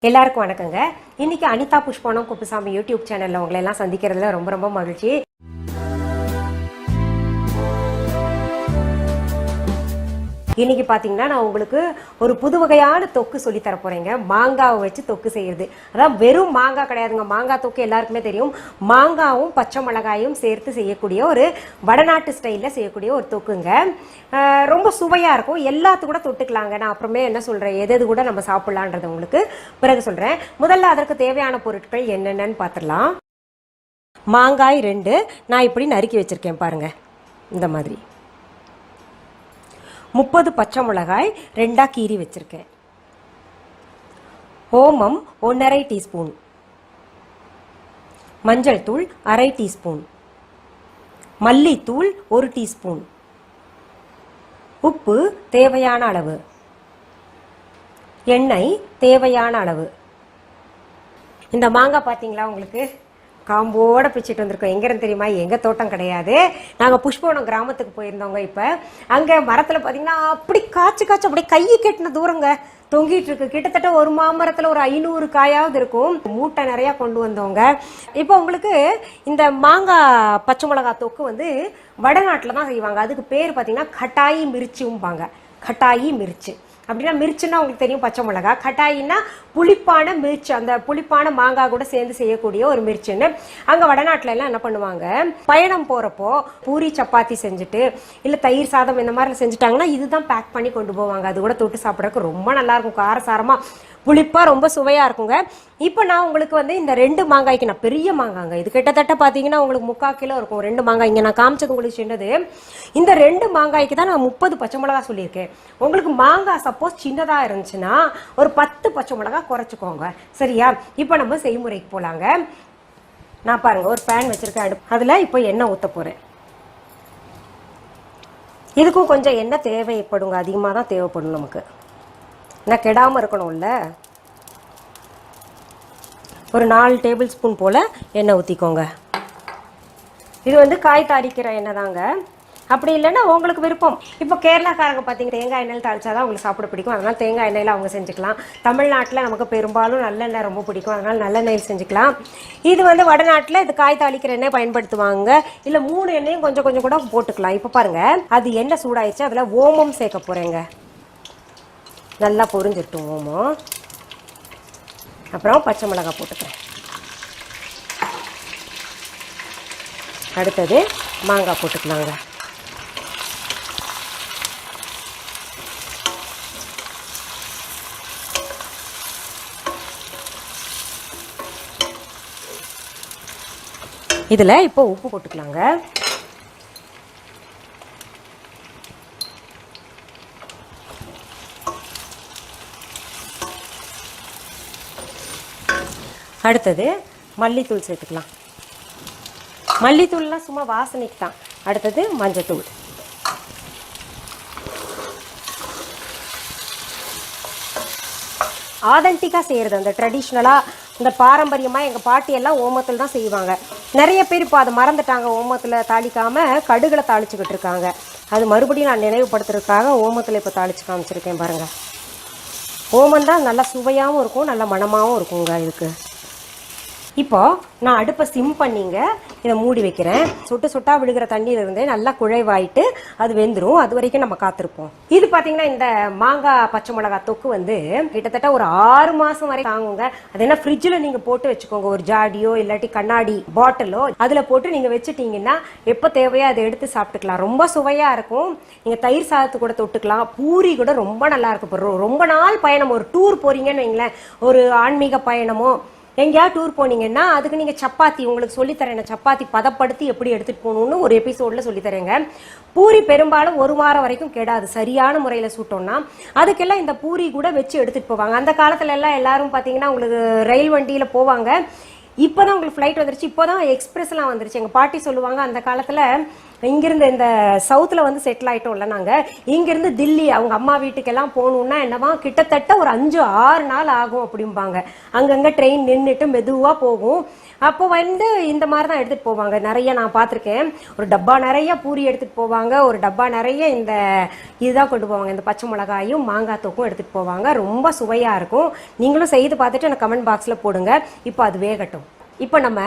எல்லாருக்கும் வணக்கங்க. இன்னைக்கு அனிதா புஷ்பனம் குப்புசாமி யூடியூப் சேனல்ல உங்களை எல்லாம் சந்திக்கிறதுல ரொம்ப ரொம்ப மகிழ்ச்சி. இன்னைக்கு பாத்தீங்கன்னா நான் உங்களுக்கு ஒரு புது வகையான தொக்கு சொல்லி தர போறேங்க. மாங்காவை வச்சு தொக்கு செய்யறது. அதான் வெறும் மாங்காய் கிடையாதுங்க. மாங்காய் தொக்கு எல்லாருக்குமே தெரியும். மாங்காவும் பச்சை மிளகாயும் சேர்த்து செய்யக்கூடிய ஒரு வடநாட்டு ஸ்டைல்ல செய்யக்கூடிய ஒரு தொக்குங்க. ரொம்ப சுவையா இருக்கும். எல்லாத்து கூட தொட்டுக்கலாங்க. நான் அப்புறமே என்ன சொல்றேன், எது கூட நம்ம சாப்பிடலான்றது உங்களுக்கு பிறகு சொல்றேன். முதல்ல அதற்கு தேவையான பொருட்கள் என்னென்னு பார்த்துடலாம். மாங்காய் 2 நான் இப்படி நறுக்கி வச்சிருக்கேன் பாருங்க, இந்த மாதிரி. 30 பச்சை மிளகாய் 2 கீறி வச்சிருக்கேன். ஓமம் 1½ டீஸ்பூன், மஞ்சள் தூள் 1/2 டீஸ்பூன், மல்லித்தூள் 1 டீஸ்பூன், உப்பு தேவையான அளவு, எண்ணெய் தேவையான அளவு. இந்த மாங்காய் பார்த்தீங்களா, உங்களுக்கு காம்போட பிச்சுட்டு வந்திருக்கோம். எங்கேருந்து தெரியுமா? எங்கள் தோட்டம் கிடையாது. நாங்கள் புஷ்பவனம் கிராமத்துக்கு போயிருந்தோங்க. இப்போ அங்கே மரத்தில் பார்த்தீங்கன்னா அப்படி காய்ச்சி அப்படியே கையை கெட்டின தூரங்க தொங்கிட்டு இருக்கு. கிட்டத்தட்ட ஒரு மாமரத்தில் ஒரு 500 காயாவது இருக்கும். மூட்டை நிறையா கொண்டு வந்தவங்க. இப்போ உங்களுக்கு இந்த மாங்காய் பச்சை மிளகாய் தொக்கு வடநாட்டில் தான் செய்வாங்க. அதுக்கு பேர் பார்த்தீங்கன்னா கட்டாயி மிர்ச்சிம்பாங்க. கட்டாயி மிர்ச்சி அப்படின்னா, மிர்ச்சுன்னா உங்களுக்கு தெரியும் பச்சை மிளகா. கட்டாயின்னா புளிப்பான மிர்ச்சி, அந்த புளிப்பான மாங்காய் கூட சேர்ந்து செய்யக்கூடிய ஒரு மிர்ச்சுன்னு. அங்கே வடநாட்டில எல்லாம் என்ன பண்ணுவாங்க, பயணம் போகிறப்போ பூரி சப்பாத்தி செஞ்சுட்டு இல்லை தயிர் சாதம் இந்த மாதிரி செஞ்சுட்டாங்கன்னா இதுதான் பேக் பண்ணி கொண்டு போவாங்க. அது கூட தொட்டு சாப்பிட்றதுக்கு ரொம்ப நல்லாயிருக்கும். காரசாரமாக புளிப்பாக ரொம்ப சுவையாக இருக்குங்க. இப்போ நான் உங்களுக்கு இந்த 2 மாங்காய்க்கு, நான் பெரிய மாங்காங்க, இது கிட்டத்தட்ட பார்த்தீங்கன்னா உங்களுக்கு 3/4 கிலோ இருக்கும். 2 மாங்காய் இங்கே நான் காமிச்சது உங்களுக்கு சின்னது. இந்த 2 மாங்காய்க்கு தான் நான் 30 பச்சை மிளகா சொல்லியிருக்கேன். உங்களுக்கு மாங்காய் சப்போஸ் சின்னதாக இருந்துச்சுன்னா ஒரு 10 பச்சை மிளகா குறைச்சிக்கோங்க, சரியா? இப்போ நம்ம செய்முறைக்கு போகலாங்க. நான் பாருங்க ஒரு பேன் வச்சிருக்கேன் அடுப்பு. அதில் இப்போ எண்ணெய் ஊற்ற போகிறேன். இதுக்கும் கொஞ்சம் எண்ணெய் தேவைப்படுங்க, அதிகமாக தான் தேவைப்படும் நமக்கு. நான் கெடாமல் இருக்கணும்ல. ஒரு 4 டேபிள் ஸ்பூன் போல் எண்ணெய் ஊற்றிக்கோங்க. இது காய் தாளிக்கிற எண்ணெய் தாங்க. அப்படி இல்லைன்னா உங்களுக்கு விருப்பம். இப்போ கேரளாக்காரங்க பார்த்தீங்கன்னா தேங்காய் எண்ணெயில் தாளிச்சாதான் அவங்களுக்கு சாப்பிட பிடிக்கும். அதனால் தேங்காய் எண்ணெயில் அவங்க செஞ்சுக்கலாம். தமிழ்நாட்டில் நமக்கு பெரும்பாலும் நல்லெண்ணெய் ரொம்ப பிடிக்கும். அதனால் நல்லெண்ணெயில் செஞ்சுக்கலாம். இது வடநாட்டில் இது காய் தாளிக்கிற எண்ணெய் பயன்படுத்துவாங்க. இல்லை 3 எண்ணெயும் கொஞ்சம் கொஞ்சம் கூட போட்டுக்கலாம். இப்போ பாருங்கள், அது எண்ணெய் சூடாயிடுச்சு. அதில் ஓமம் சேர்க்க போகிறேங்க. நல்லா பொரிஞ்சிட்டும் ஓமம். அப்புறம் பச்சை மிளகாய் போட்டுக்கிறேன். அடுத்தது மாங்காய் போட்டுக்கலாங்க. இதில் இப்போ உப்பு போட்டுக்கலாங்க. அடுத்தது மல்லித்தூள் சேர்த்துக்கலாம். மல்லித்தூள்லாம் சும்மா வாசனைக்கு தான். அடுத்தது மஞ்சத்தூள். ஆதென்டிக்காக செய்கிறது, அந்த ட்ரெடிஷ்னலாக, இந்த பாரம்பரியமாக எங்கள் பாட்டியெல்லாம் ஓமத்தில் தான் செய்வாங்க. நிறைய பேர் இப்போ அதை மறந்துட்டாங்க. ஓமத்தில் தாளிக்காமல் கடுகில் தாளிச்சுக்கிட்டு இருக்காங்க. அது மறுபடியும் நான் நினைவுபடுத்துறதுக்காக ஓமத்தில் இப்போ தாளித்து காமிச்சிருக்கேன் பாருங்கள். ஓமம் தான் நல்லா சுவையாகவும் இருக்கும், நல்ல மணமாகவும் இருக்குங்க இதுக்கு. இப்போ நான் அடுப்பை சிம் பண்ணிங்க, இதை மூடி வைக்கிறேன். சொட்டு சொட்டாக விழுகிற தண்ணியிலிருந்தே நல்லா குழைவாயிட்டு அது வெந்துடும். அது வரைக்கும் நம்ம காத்திருப்போம். இது பார்த்தீங்கன்னா இந்த மாங்காய் பச்சை மிளகாய் தொக்கு கிட்டத்தட்ட ஒரு 6 மாதம் வரை தாங்குங்க. அது என்ன, ஃப்ரிட்ஜில் நீங்கள் போட்டு வச்சுக்கோங்க. ஒரு ஜாடியோ இல்லாட்டி கண்ணாடி பாட்டிலோ அதில் போட்டு நீங்கள் வச்சுட்டீங்கன்னா எப்போ தேவையோ அதை எடுத்து சாப்பிட்டுக்கலாம். ரொம்ப சுவையாக இருக்கும். நீங்கள் தயிர் சாதத்து கூட தொட்டுக்கலாம். பூரி கூட ரொம்ப நல்லா இருக்கும். ரொம்ப நாள் பயணம், ஒரு டூர் போகிறீங்கன்னு வைங்களேன், ஒரு ஆன்மீக பயணமோ எங்கேயாவது டூர் போனீங்கன்னா அதுக்கு நீங்கள் சப்பாத்தி, உங்களுக்கு சொல்லித்தரேன், சப்பாத்தி பதப்படுத்தி எப்படி எடுத்துகிட்டு போகணுன்னு ஒரு எபிசோடில் சொல்லித்தரேங்க. பூரி பெரும்பாலும் 1 வாரம் வரைக்கும் கெடாது, சரியான முறையில் சுட்டோம்னா. அதுக்கெல்லாம் இந்த பூரி கூட வச்சு எடுத்துகிட்டு போவாங்க. அந்த காலத்துல எல்லாம் எல்லாரும் பார்த்தீங்கன்னா உங்களுக்கு ரயில் வண்டியில் போவாங்க. இப்போ தான் உங்களுக்கு ஃப்ளைட் வந்துருச்சு. இப்போ தான் எக்ஸ்பிரஸ்லாம் வந்துருச்சு. எங்கள் பாட்டி சொல்லுவாங்க, அந்த காலத்தில் இங்கிருந்து இந்த சவுத்தில் வந்து செட்டில் ஆகிட்டோம்ல நாங்கள், இங்கிருந்து தில்லி அவங்க அம்மா வீட்டுக்கெல்லாம் போகணுன்னா என்னவா கிட்டத்தட்ட ஒரு 5-6 நாள் ஆகும் அப்படிம்பாங்க. அங்கங்கே ட்ரெயின் நின்றுட்டு மெதுவாக போகும். அப்போ வந்து இந்த மாதிரி தான் எடுத்துகிட்டு போவாங்க. நிறைய நான் பார்த்துருக்கேன். ஒரு டப்பா நிறைய பூரி எடுத்துகிட்டு போவாங்க, ஒரு டப்பா நிறைய இந்த இதுதான் கொண்டு போவாங்க, இந்த பச்சை மிளகாயும் மாங்காய் தொக்கும் எடுத்துகிட்டு போவாங்க. ரொம்ப சுவையாக இருக்கும். நீங்களும் செய்து பார்த்துட்டு எனக்கு கமெண்ட் பாக்ஸில் போடுங்க. இப்போ அது வேகட்டும். இப்போ நம்ம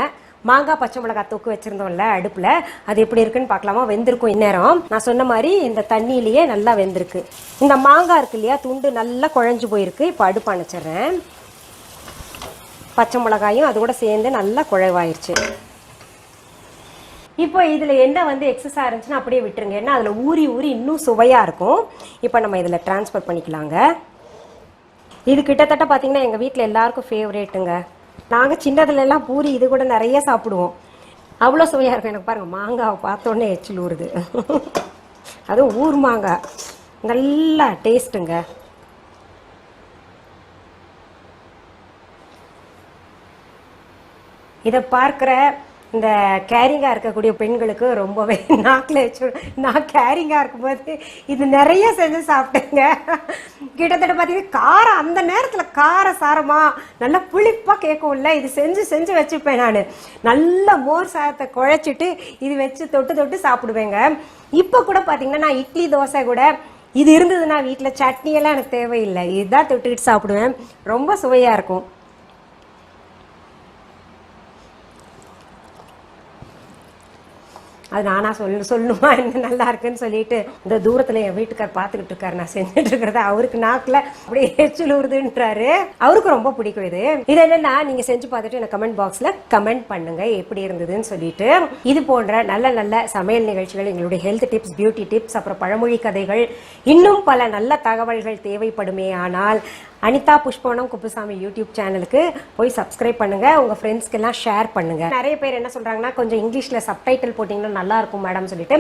மாங்காய் பச்சை மிளகாய் தொக்கு வச்சுருந்தோம்ல அடுப்பில், அது எப்படி இருக்குன்னு பார்க்கலாமா? வெந்திருக்கும் இந்நேரம். நான் சொன்ன மாதிரி இந்த தண்ணியிலேயே நல்லா வெந்திருக்கு. இந்த மாங்காய் இருக்கு இல்லையா, துண்டு நல்லா குழஞ்சு போயிருக்கு. இப்போ அடுப்பு அணைச்சிட்றேன். பச்சை மிளகாயும் அது கூட சேர்ந்து நல்லா குழைவாயிருச்சு. இப்போ இதில் என்ன வந்து எக்ஸஸாக இருந்துச்சுன்னா அப்படியே விட்டுருங்க. ஏன்னா அதில் ஊறி ஊறி இன்னும் சுவையாக இருக்கும். இப்போ நம்ம இதில் ட்ரான்ஸ்ஃபர் பண்ணிக்கலாங்க. இது கிட்டத்தட்ட பார்த்தீங்கன்னா எங்கள் வீட்டில் எல்லாருக்கும் ஃபேவரேட்டுங்க. நாங்கள் சின்னதுலலாம் பூரி இது கூட நிறைய சாப்பிடுவோம். அவ்வளோ சுவையாக இருக்கும். எனக்கு பாருங்கள், மாங்காவை பார்த்தோன்னே எச்சில் ஊறுது. அதுவும் ஊர் மாங்காய் நல்லா டேஸ்ட்டுங்க. இதை பார்க்குற இந்த கேரிங்காக இருக்கக்கூடிய பெண்களுக்கு ரொம்பவே நாக்கில் வச்சு, நான் கேரிங்காக இருக்கும்போது இது நிறைய செஞ்சு சாப்பிட்டேங்க. கிட்டத்தட்ட பார்த்தீங்கன்னா காரம், அந்த நேரத்தில் கார சாரமாக நல்லா புளிப்பாக கேட்கும்ல, இது செஞ்சு செஞ்சு வச்சுப்பேன் நான். நல்ல மோர் சாதத்தை குழைச்சிட்டு இது வச்சு தொட்டு தொட்டு சாப்பிடுவேங்க. இப்போ கூட பார்த்தீங்கன்னா நான் இட்லி தோசை கூட இது இருந்ததுன்னா வீட்டில் சட்னியெல்லாம் எனக்கு தேவையில்லை, இதுதான் தொட்டுக்கிட்டு சாப்பிடுவேன். ரொம்ப சுவையாக இருக்கும். அது நானா சொல்லணுமா என்ன நல்லா இருக்குன்னு சொல்லிட்டு இந்த தூரத்தில் என் வீட்டுக்கார் பார்த்துக்கிட்டு இருக்காரு நான் செஞ்சுட்டு இருக்கிறத. அவருக்கு நாக்கில் அப்படியே எச்சில் ஊறுதுன்றாரு. அவருக்கு ரொம்ப பிடிக்கும் இது. இது என்னன்னா நீங்கள் செஞ்சு பார்த்துட்டு எனக்கு கமெண்ட் பாக்ஸில் கமெண்ட் பண்ணுங்க எப்படி இருந்ததுன்னு சொல்லிட்டு. இது போன்ற நல்ல நல்ல சமையல் நிகழ்ச்சிகள், எங்களுடைய ஹெல்த் டிப்ஸ், பியூட்டி டிப்ஸ், அப்புறம் பழமொழி கதைகள், இன்னும் பல நல்ல தகவல்கள் தேவைப்படுமே ஆனால் அனிதா புஷ்பவனம் குப்புசாமி யூடியூப் சேனலுக்கு போய் சப்ஸ்கிரைப் பண்ணுங்க. உங்க ஃப்ரெண்ட்ஸ்க்கெல்லாம் ஷேர் பண்ணுங்க. நிறைய பேர் என்ன சொல்றாங்கன்னா, கொஞ்சம் இங்கிலீஷ்ல சப்டைட்டில் போட்டீங்கன்னா நல்லா இருக்கும் மேடம் சொல்லிட்டு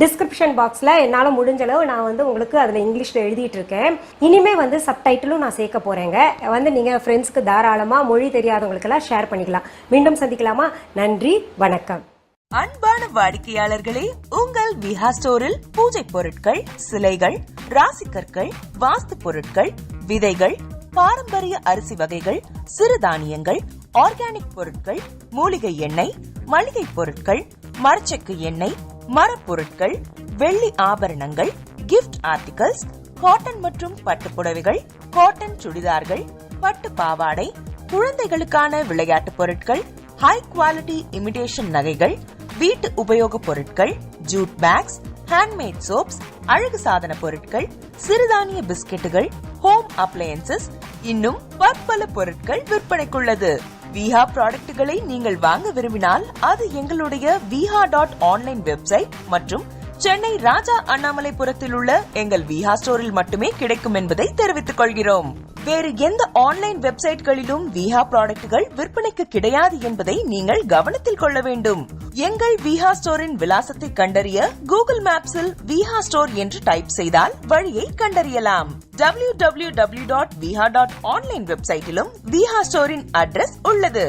டிஸ்கிரிப்ஷன் பாக்ஸ்ல என்னால முடிஞ்ச அளவு நான் வந்து உங்களுக்கு அதுல இங்கிலீஷ்ல எழுதிட்டு இருக்கேன். இனிமே வந்து சப்டைட்டிலும் நான் சேர்க்க போறேங்க. வந்து நீங்க ஃப்ரெண்ட்ஸ்க்கு தாராளமா மொழி தெரியாதவங்களுக்கு எல்லாம் ஷேர் பண்ணிக்கலாம். மீண்டும் சந்திக்கலாமா? நன்றி, வணக்கம். அன்பான வாடிக்கையாளர்களே, உங்கள் விஹா ஸ்டோரில் பூஜை பொருட்கள், சிலைகள், ராசிக்கற்கள், வாஸ்து பொருட்கள், விதைகள், பாரம்பரிய அரிசி வகைகள், சிறுதானியங்கள், ஆர்கானிக் பொருட்கள், மூலிகை எண்ணெய், மளிகை பொருட்கள், மரச்செக்கு எண்ணெய், மரப்பொருட்கள், வெள்ளி ஆபரணங்கள், கிஃப்ட் ஆர்டிகல்ஸ், காட்டன் மற்றும் பட்டு புடவைகள், காட்டன் சுடிதார்கள், பட்டு பாவாடை, குழந்தைகளுக்கான விளையாட்டு பொருட்கள், ஹை குவாலிட்டி இமிடேஷன் நகைகள், வீட்டு உபயோக பொருட்கள், ஜூட் பேக்ஸ், ஹேண்ட்மேட் சோப்ஸ், அழகு சாதன பொருட்கள், சிறுதானிய பிஸ்கெட்டுகள், ஹோம் அப்ளையன்சஸ், இன்னும் பற்பல பொருட்கள் விற்பனைக்குள்ளது. விஹா ப்ராடக்ட்களை நீங்கள் வாங்க விரும்பினால் அது எங்களுடைய viha.online வெப்சைட் மற்றும் சென்னை ராஜா அண்ணாமலைபுரத்தில் உள்ள எங்கள் விஹா ஸ்டோரில் மட்டுமே கிடைக்கும் என்பதை தெரிவித்துக் கொள்கிறோம். வேறு எந்த ஆன்லைன் வெப்சைட்களிலும் விஹா ப்ராடக்ட்கள் விற்பனைக்கு கிடையாது என்பதை நீங்கள் கவனத்தில் கொள்ள வேண்டும். எங்கள் விஹா ஸ்டோரின் விலாசத்தை கண்டறிய கூகுள் மேப்ஸில் விஹா ஸ்டோர் என்று டைப் செய்தால் வழியை கண்டறியலாம். www.viha.online வெப்சைட்டிலும் விஹா ஸ்டோரின் அட்ரஸ் உள்ளது.